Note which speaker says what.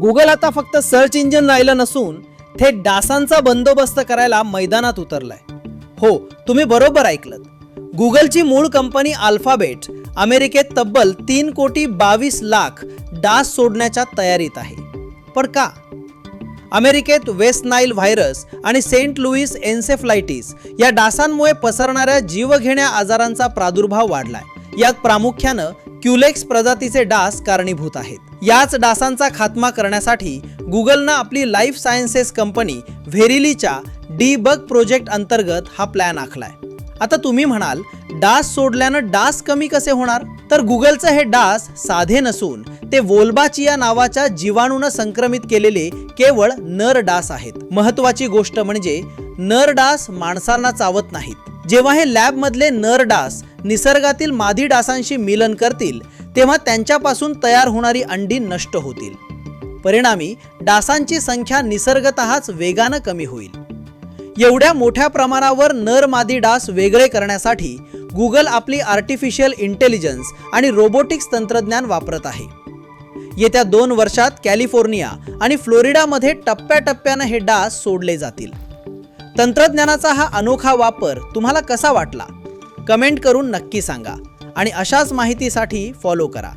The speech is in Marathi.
Speaker 1: गुगल आता फक्त सर्च इंजिन राहिलं नसून थेट डासांचा बंदोबस्त करायला मैदानात उतरलाय. हो, तुम्ही बरोबर ऐकलत. गुगलची मूळ कंपनी अल्फाबेट अमेरिकेत तब्बल 3,22,00,000 डास सोडण्याच्या तयारीत आहे. पण का? अमेरिकेत वेस्ट नाईल व्हायरस आणि सेंट लुईस एन्सेफलायटिस या डासांमुळे पसरणाऱ्या जीवघेण्या आजारांचा प्रादुर्भाव वाढलाय. यात प्रामुख्यानं क्युलेक्स प्रजातीचे डास कारणीभूत आहेत. याच डासांचा खात्मा करण्यासाठी गुगलनं आपली लाईफ सायन्सेस कंपनी व्हेरिलीच्या डीबग प्रोजेक्ट अंतर्गत हा प्लॅन आखलाय. आता तुम्ही म्हणाल, डास सोडल्यानं डास कमी कसे होणार? तर गुगलचं हे डास साधे नसून ते वोल्बाचिया नावाच्या जीवाणूनं संक्रमित केलेले केवळ नर डास आहेत. महत्त्वाची गोष्ट म्हणजे नर डास माणसांना चावत नाहीत. जेव्हा हे लॅबमधले नर डास निसर्गातील मादी डासांशी मिलन करतील तेव्हा त्यांच्यापासून तयार होणारी अंडी नष्ट होतील. परिणामी डासांची संख्या निसर्गतःच वेगानं कमी होईल. एवढ्या मोठ्या प्रमाणावर नर मादी डास वेगळे करण्यासाठी गुगल आपली आर्टिफिशियल इंटेलिजन्स आणि रोबोटिक्स तंत्रज्ञान वापरत आहे. येत्या 2 वर्षात कॅलिफोर्निया आणि फ्लोरिडामध्ये टप्प्याटप्प्यानं हे डास सोडले जातील. तंत्रज्ञानाचा हा अनोखा वापर तुम्हाला कसा वाटला? कमेंट करून नक्की सांगा आणि अशाच माहितीसाठी फॉलो करा.